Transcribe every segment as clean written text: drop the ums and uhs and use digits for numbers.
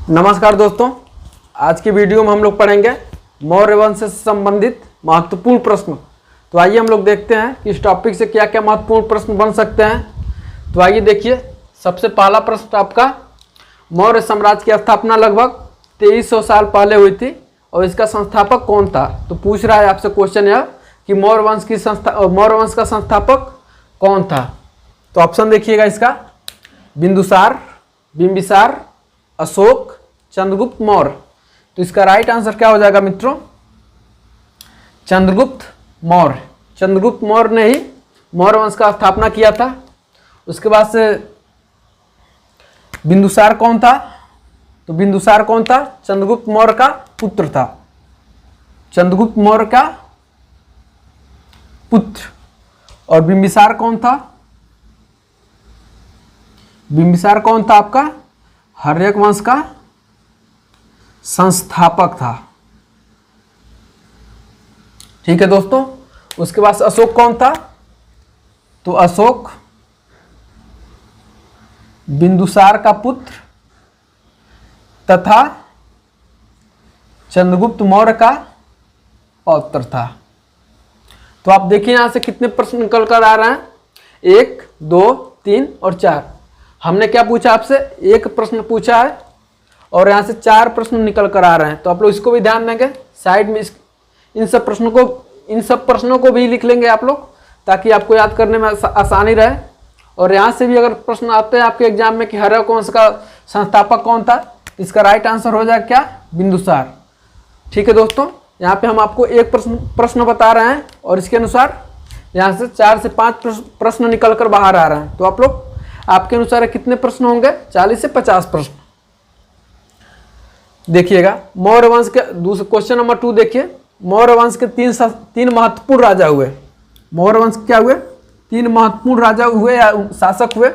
नमस्कार दोस्तों, आज की वीडियो में हम लोग पढ़ेंगे मौर्य वंश से संबंधित महत्वपूर्ण प्रश्न। तो आइए हम लोग देखते हैं कि इस टॉपिक से क्या क्या महत्वपूर्ण प्रश्न बन सकते हैं। तो आइए देखिए, सबसे पहला प्रश्न आपका, मौर्य साम्राज्य की स्थापना लगभग 2300 साल पहले हुई थी और इसका संस्थापक कौन था। तो पूछ रहा है आपसे क्वेश्चन यह कि मौर्य वंश का संस्थापक कौन था। तो ऑप्शन देखिएगा इसका, बिंदुसार, बिंबिसार, अशोक, चंद्रगुप्त मौर्य। तो इसका राइट आंसर क्या हो जाएगा मित्रों, चंद्रगुप्त मौर्य। चंद्रगुप्त मौर्य ने ही मौर्य वंश का स्थापना किया था। उसके बाद से बिंदुसार कौन था, तो बिंदुसार कौन था, चंद्रगुप्त मौर्य का पुत्र था, चंद्रगुप्त मौर्य का पुत्र। और बिंबिसार कौन था, बिंबिसार कौन था आपका, हर्यक वंश का संस्थापक था। ठीक है दोस्तों। उसके बाद अशोक कौन था, तो अशोक बिंदुसार का पुत्र तथा चंद्रगुप्त मौर्य का पौत्र था। तो आप देखिए यहां से कितने प्रश्न निकल कर आ रहे हैं, 1, 2, 3 और 4। हमने क्या पूछा आपसे, एक प्रश्न पूछा है और यहाँ से 4 प्रश्न निकल कर आ रहे हैं। तो आप लोग इसको भी ध्यान देंगे, साइड में इन सब प्रश्नों को भी लिख लेंगे आप लोग, ताकि आपको याद करने में आसानी रहे। और यहाँ से भी अगर प्रश्न आते हैं आपके एग्जाम में कि हर्यक वंश का संस्थापक कौन था, तो इसका राइट आंसर हो जाएगा क्या, बिंदुसार। ठीक है दोस्तों, यहाँ पे हम आपको एक प्रश्न बता रहे हैं और इसके अनुसार यहाँ से 4 से 5 प्रश्न निकल कर बाहर आ रहे हैं। तो आप लोग, आपके अनुसार कितने प्रश्न होंगे, 40 से 50 प्रश्न। देखिएगा, मौर्य वंश के दूसरे क्वेश्चन नंबर 2 देखिए, मौर्य वंश के तीन महत्वपूर्ण राजा हुए। मौर्य वंश क्या हुए, 3 महत्वपूर्ण राजा हुए या शासक हुए,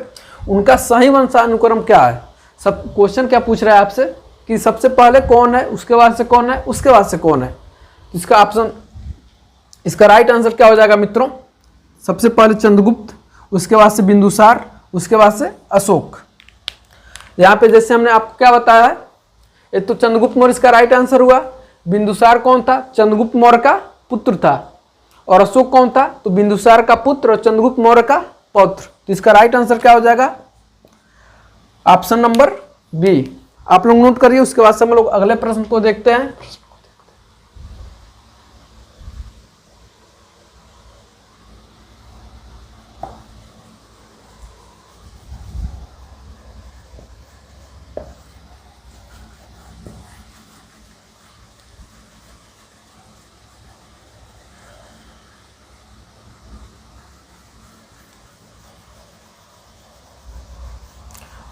उनका सही वंशानुक्रम क्या है। सब क्वेश्चन क्या पूछ रहा है आपसे कि सबसे पहले कौन है, उसके बाद से कौन है, उसके बाद से कौन है। इसका ऑप्शन, इसका राइट आंसर क्या हो जाएगा मित्रों, सबसे पहले चंद्रगुप्त, उसके बाद से बिंदुसार, उसके बाद से अशोक। यहाँ पे जैसे हमने आपको क्या बताया है, एक तो चंद्रगुप्त मौर्य इसका राइट आंसर हुआ। बिंदुसार कौन था, चंद्रगुप्त मौर्य का पुत्र था। और अशोक कौन था, तो बिंदुसार का पुत्र और चंद्रगुप्त मौर्य का पौत्र। तो इसका राइट आंसर क्या हो जाएगा, ऑप्शन नंबर बी। आप लोग नोट करिए, उसके बाद से हम लोग अगले प्रश्न को देखते हैं।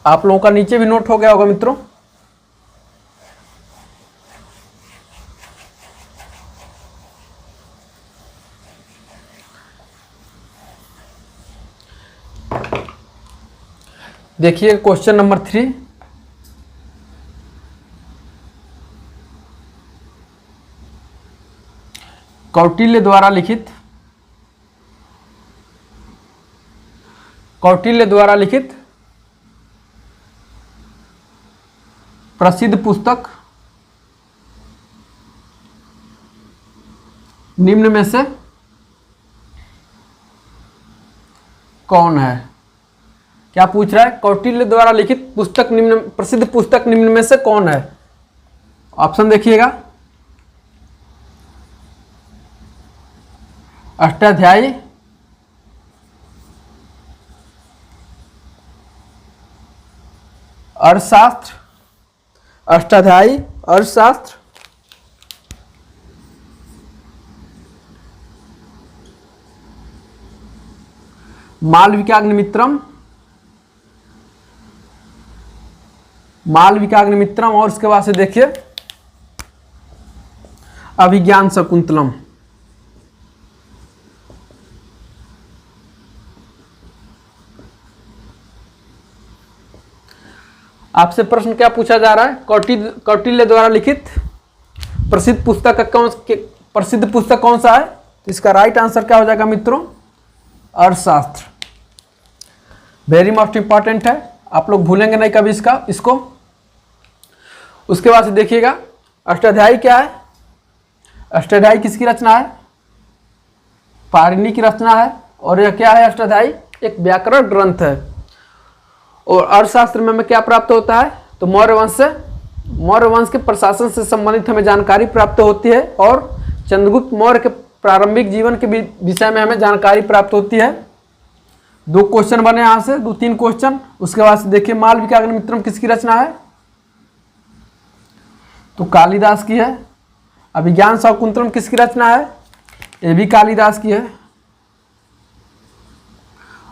आप लोगों का नीचे भी नोट हो गया होगा मित्रों। देखिए क्वेश्चन नंबर 3, कौटिल्य द्वारा लिखित प्रसिद्ध पुस्तक निम्न में से कौन है। क्या पूछ रहा है, कौटिल्य द्वारा लिखित प्रसिद्ध पुस्तक निम्न में से कौन है। ऑप्शन देखिएगा, अष्टाध्यायी, अर्थशास्त्र, अष्टाध्यायी, अर्थशास्त्र, मालविकाग्निमित्रम, और उसके बाद से देखिए अभिज्ञान शकुंतलम। आपसे प्रश्न क्या पूछा जा रहा है, कौटिल्य द्वारा लिखित प्रसिद्ध पुस्तक कौन सा है। तो इसका राइट आंसर क्या हो जाएगा मित्रों, अर्थशास्त्र। वेरी मोस्ट इंपॉर्टेंट है, आप लोग भूलेंगे नहीं कभी इसको। उसके बाद से देखिएगा अष्टाध्यायी क्या है। अष्टाध्यायी किसकी रचना है? पाणिनि की रचना है। और यह क्या है? अष्टाध्यायी एक व्याकरण ग्रंथ है। और अर्थशास्त्र में हमें क्या प्राप्त होता है? तो मौर्य वंश के प्रशासन से संबंधित हमें जानकारी प्राप्त होती है और चंद्रगुप्त मौर्य के प्रारंभिक जीवन के विषय में हमें जानकारी प्राप्त होती है। 2 क्वेश्चन बने यहाँ से, 2-3 क्वेश्चन। उसके बाद से देखिए मालविकाग्निमित्रम किसकी रचना है? तो कालिदास की है। अभिज्ञान शाकुंतलम किसकी रचना है? ये भी कालिदास की है।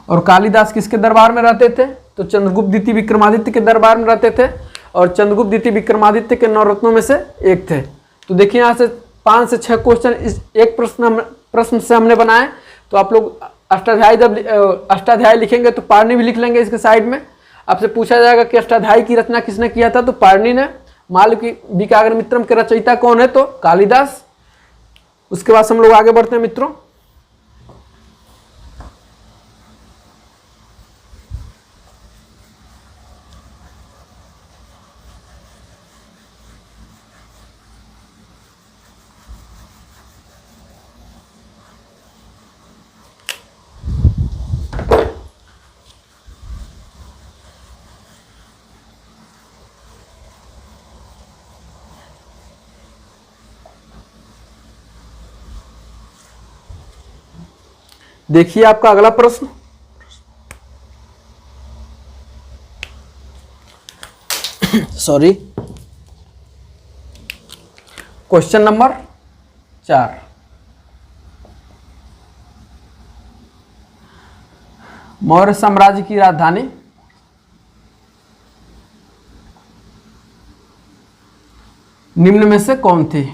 और कालिदास किसके दरबार में रहते थे? तो चंद्रगुप्त द्वितीय विक्रमादित्य के दरबार में रहते थे और चंद्रगुप्त द्वितीय विक्रमादित्य के 9 रत्नों में से एक थे। तो देखिए यहाँ से 5 से 6 क्वेश्चन इस एक प्रश्न से हमने बनाए। तो आप लोग अष्टाध्यायी लिखेंगे तो पाणिनि भी लिख लेंगे इसके साइड में। आपसे पूछा जाएगा कि अष्टाध्यायी की रचना किसने किया था? तो पाणिनि ने। मालविकाग्निमित्रम के रचयिता कौन है? तो कालिदास। उसके बाद हम लोग आगे बढ़ते हैं मित्रों। देखिए आपका अगला प्रश्न। Sorry, question number 4। मौर्य साम्राज्य की राजधानी निम्न में से कौन थी?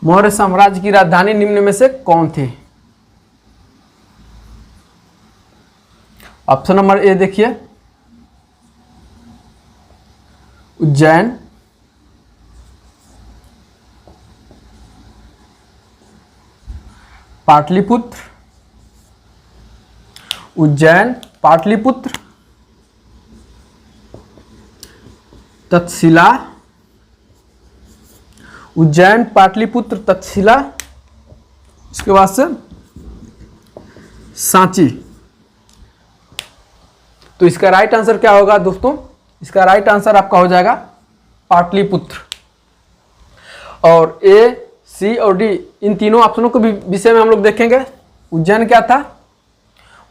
मौर्य साम्राज्य की राजधानी निम्न में से कौन थी? ऑप्शन नंबर ए देखिए, उज्जैन, पाटलिपुत्र, उज्जैन, पाटलिपुत्र, तक्षशिला, उज्जैन, पाटलिपुत्र, तक्षशिला, इसके बाद से सांची। तो इसका राइट आंसर क्या होगा दोस्तों? इसका राइट आंसर आपका हो जाएगा पाटलिपुत्र। और ए, सी और डी इन तीनों ऑप्शनों के विषय में हम लोग देखेंगे। उज्जैन क्या था?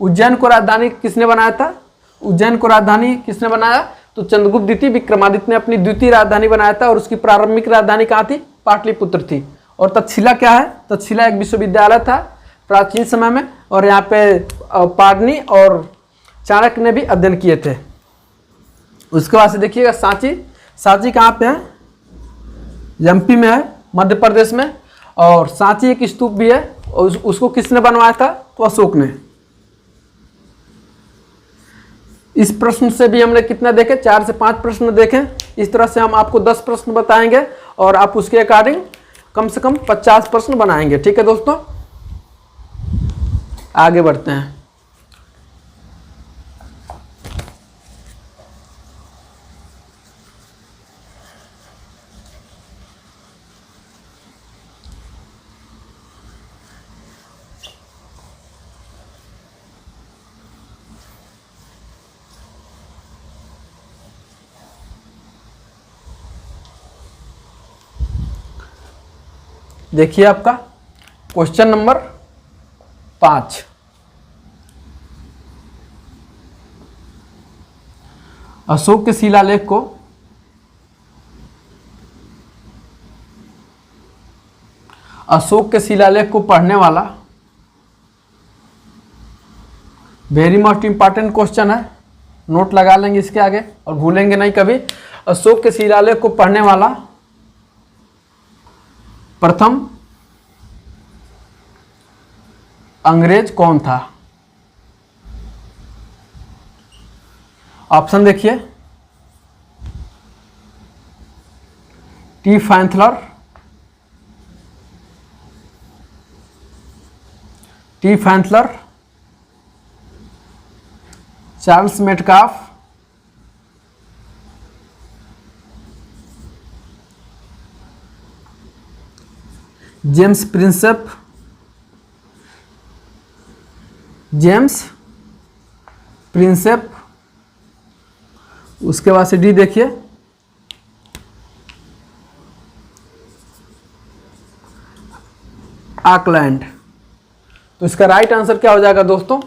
उज्जैन को राजधानी किसने बनाया था? उज्जैन को राजधानी किसने बनाया? तो चंद्रगुप्त द्वितीय विक्रमादित्य ने अपनी द्वितीय राजधानी बनाया था और उसकी प्रारंभिक राजधानी कहाँ थी? पाटलिपुत्र थी। और तक्षशिला क्या है? तक्षशिला एक विश्वविद्यालय था प्राचीन समय में और यहाँ पे पाणिनि और चाणक्य ने भी अध्ययन किए थे। उसके बाद से देखिएगा सांची। सांची कहाँ पे है? एमपी में है, मध्य प्रदेश में। और सांची एक स्तूप भी है और उसको किसने बनवाया था? तो अशोक ने। इस प्रश्न से भी हमने कितना देखे? 4 से 5 प्रश्न देखे। इस तरह से हम आपको 10 प्रश्न बताएंगे और आप उसके अकॉर्डिंग कम से कम 50 प्रश्न बनाएंगे। ठीक है दोस्तों, आगे बढ़ते हैं। देखिए आपका क्वेश्चन नंबर 5। अशोक के शिलालेख को पढ़ने वाला वेरी मोस्ट इंपॉर्टेंट क्वेश्चन है। नोट लगा लेंगे इसके आगे और भूलेंगे नहीं कभी। अशोक के शिलालेख को पढ़ने वाला प्रथम अंग्रेज कौन था? ऑप्शन देखिए, Tieffenthaler, Charles Metcalfe, James Prinsep, James Prinsep. उसके बाद से डी देखिए, ऑकलैंड। तो इसका राइट आंसर क्या हो जाएगा दोस्तों?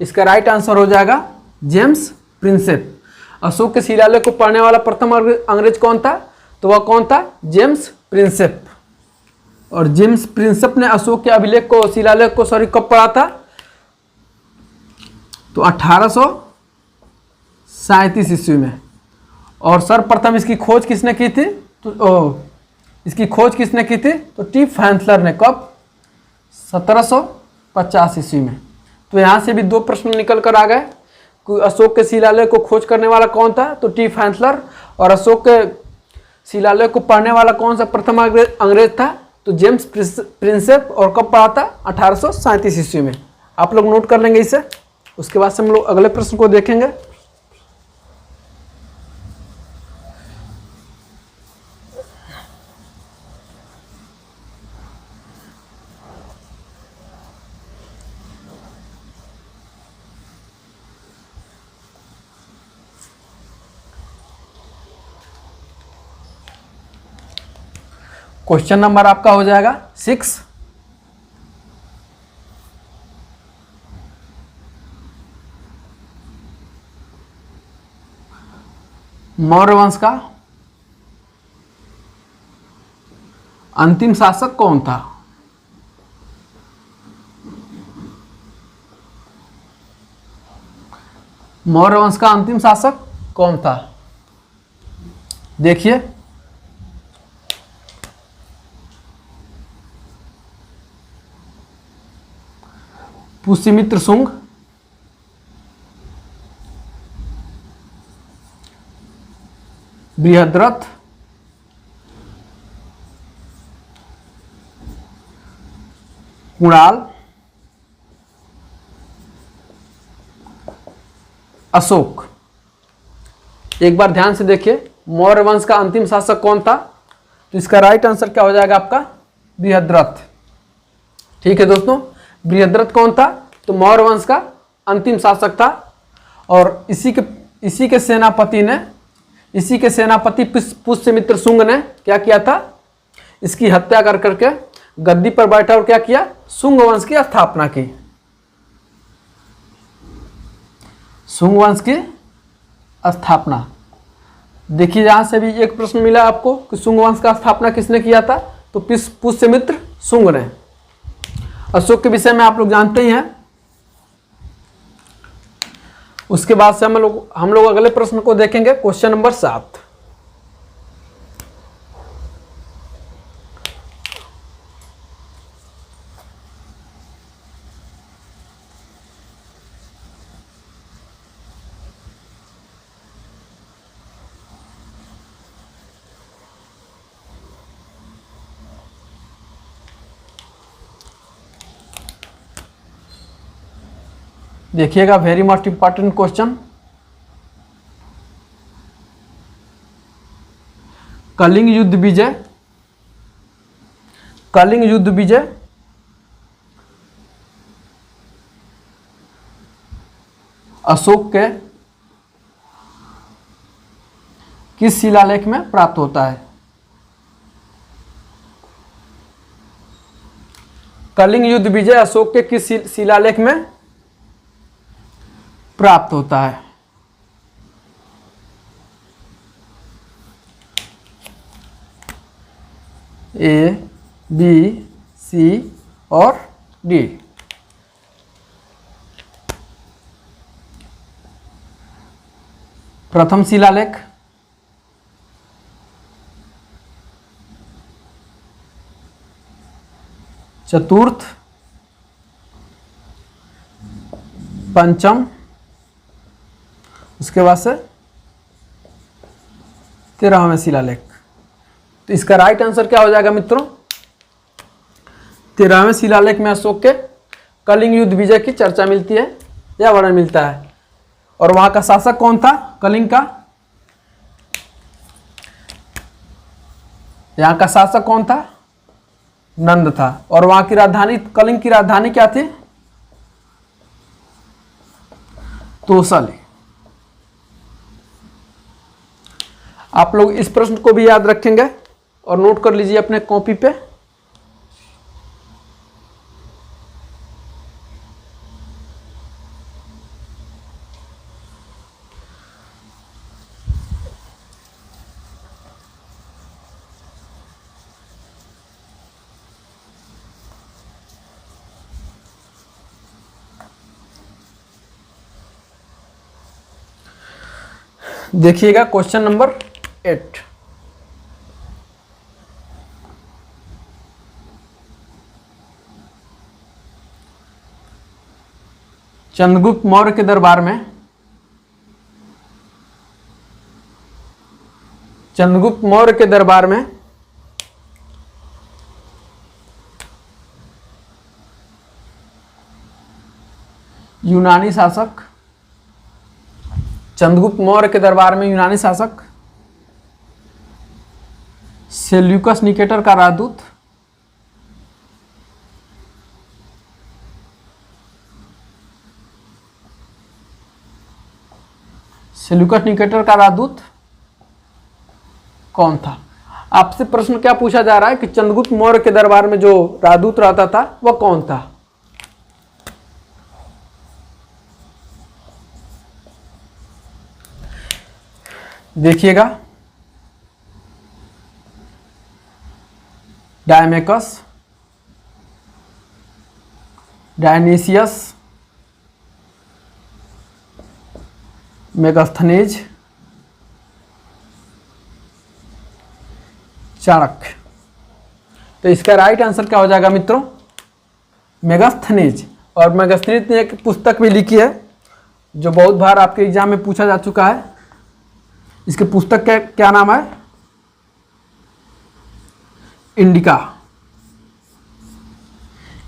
इसका राइट आंसर हो जाएगा जेम्स प्रिंसेप। अशोक के शिलालेख को पढ़ने वाला प्रथम अंग्रेज कौन था? तो वह कौन था? James Prinsep. और जेम्स प्रिंसेप ने अशोक के अभिलेख को, शिलालेख को कब पढ़ा था? तो 1837 ईस्वी में। और सर्वप्रथम इसकी खोज किसने की थी? तो इसकी खोज किसने की थी? तो टी फैंथलर ने। कब? 1750 ईस्वी में। तो यहाँ से भी दो प्रश्न निकल कर आ गए कि अशोक के शिलालेख को खोज करने वाला कौन था? तो टी फैंथलर। और अशोक के शिलालेख को पढ़ने वाला कौन सा प्रथम अंग्रेज था? तो जेम्स प्रिंसेप। और कब पढ़ा था? 1837 ईस्वी में। आप लोग नोट कर लेंगे इसे। उसके बाद से हम लोग अगले प्रश्न को देखेंगे। क्वेश्चन नंबर आपका हो जाएगा 6। मौर्य वंश का अंतिम शासक कौन था? मौर्य वंश का अंतिम शासक कौन था? देखिए, पुष्यमित्र शुंग, बृहद्रथ, कुणाल, अशोक। एक बार ध्यान से देखिए, मौर्य वंश का अंतिम शासक कौन था? तो इसका राइट आंसर क्या हो जाएगा आपका? बृहद्रथ। ठीक है दोस्तों, बृहद्रथ कौन था? तो मौर्य वंश का अंतिम शासक था। और इसी के सेनापति पुष्यमित्र शुंग ने क्या किया था? इसकी हत्या कर करके गद्दी पर बैठा और क्या किया? शुंग वंश की स्थापना की। शुंग वंश की स्थापना। देखिए, यहां से भी एक प्रश्न मिला आपको कि शुंग वंश का स्थापना किसने किया था? तो पुष्यमित्र शुंग ने। अशोक के विषय में आप लोग जानते ही हैं। उसके बाद से हम लोग अगले प्रश्न को देखेंगे, क्वेश्चन नंबर 7। देखिएगा, very much important question. Kalinga युद्ध विजय अशोक के किस शिलालेख में प्राप्त होता है? कलिंग युद्ध विजय अशोक के किस शिलालेख में प्राप्त होता है? ए, बी, सी और डी। प्रथम शिलालेख, चतुर्थ, पंचम, उसके बाद से 13वां शिलालेख। तो इसका राइट आंसर क्या हो जाएगा मित्रों? 13वें शिलालेख में अशोक के कलिंग युद्ध विजय की चर्चा मिलती है या वर्णन मिलता है। और वहां का शासक कौन था कलिंग का? यहां का शासक कौन था? नंद था। और वहां की राजधानी, कलिंग की राजधानी क्या थी? तोसल। आप लोग इस प्रश्न को भी याद रखेंगे और नोट कर लीजिए अपने कॉपी पे। देखिएगा क्वेश्चन नंबर 8। चंद्रगुप्त मौर्य के दरबार में यूनानी शासक, चंद्रगुप्त मौर्य के दरबार में यूनानी शासक सेल्यूकस निकेटर का राजदूत कौन था? आपसे प्रश्न क्या पूछा जा रहा है कि चंद्रगुप्त मौर्य के दरबार में जो राजदूत रहता था वह कौन था? देखिएगा, डायमेकस, डायनीसियस, मेगास्थनीज, चाणक्य। तो इसका राइट आंसर क्या हो जाएगा मित्रों? मेगास्थनीज। और मेगास्थनीज ने एक पुस्तक भी लिखी है जो बहुत बार आपके एग्जाम में पूछा जा चुका है। इसके पुस्तक का क्या नाम है? इंडिका।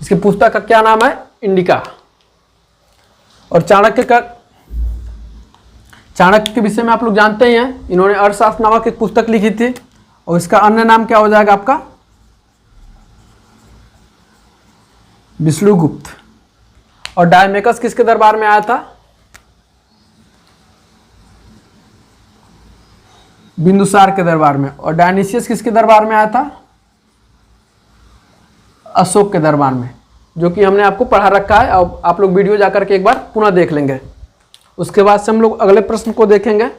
इसके पुस्तक का क्या नाम है? इंडिका। और चाणक्य के विषय में आप लोग जानते ही हैं, इन्होंने अर्थशास्त्र नामक एक पुस्तक लिखी थी और इसका अन्य नाम क्या हो जाएगा आपका? विष्णुगुप्त। और डायमेकस किसके दरबार में आया था? बिंदुसार के दरबार में। और डायनीसियस किसके दरबार में आया था? अशोक के दरबार में, जो कि हमने आपको पढ़ा रखा है। अब आप लोग वीडियो जाकर के एक बार पुनः देख लेंगे। उसके बाद से हम लोग अगले प्रश्न को देखेंगे।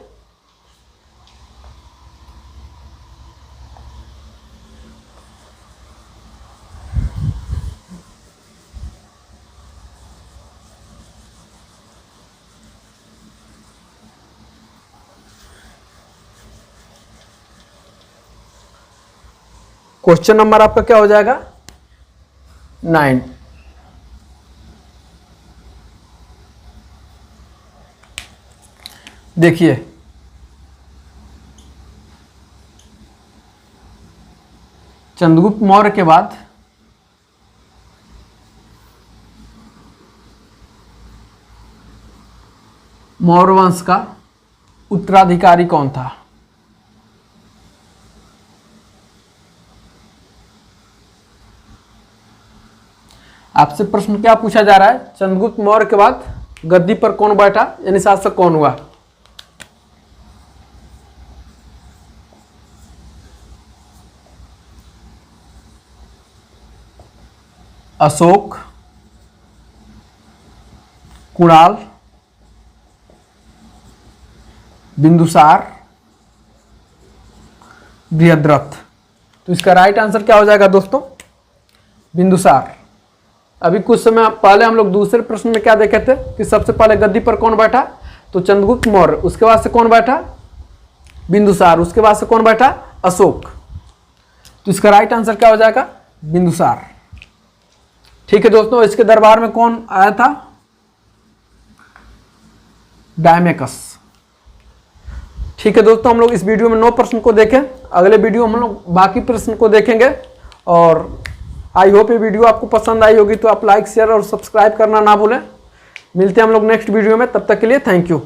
क्वेश्चन नंबर आपका क्या हो जाएगा? 9। देखिए, चंद्रगुप्त मौर्य के बाद मौर्य वंश का उत्तराधिकारी कौन था? आपसे प्रश्न क्या पूछा जा रहा है? चंद्रगुप्त मौर्य के बाद गद्दी पर कौन बैठा, यानी शासक कौन हुआ? अशोक, कुणाल, बिंदुसार, बृहद्रथ। तो इसका राइट आंसर क्या हो जाएगा दोस्तों? बिंदुसार। अभी कुछ समय पहले हम लोग दूसरे प्रश्न में क्या देखे थे कि सबसे पहले गद्दी पर कौन बैठा? तो चंद्रगुप्त मौर्य। उसके बाद से कौन बैठा? बिंदुसार। उसके बाद से कौन बैठा? अशोक। तो इसका राइट आंसर क्या हो जाएगा? बिंदुसार। ठीक है दोस्तों, इसके दरबार में कौन आया था? डायमेकस। ठीक है दोस्तों, हम लोग इस वीडियो में 9 प्रश्न को देखें। अगले वीडियो में हम लोग बाकी प्रश्न को देखेंगे। और आई होप ये वीडियो आपको पसंद आई होगी, तो आप लाइक, शेयर और सब्सक्राइब करना ना भूलें। मिलते हैं हम लोग नेक्स्ट वीडियो में, तब तक के लिए थैंक यू।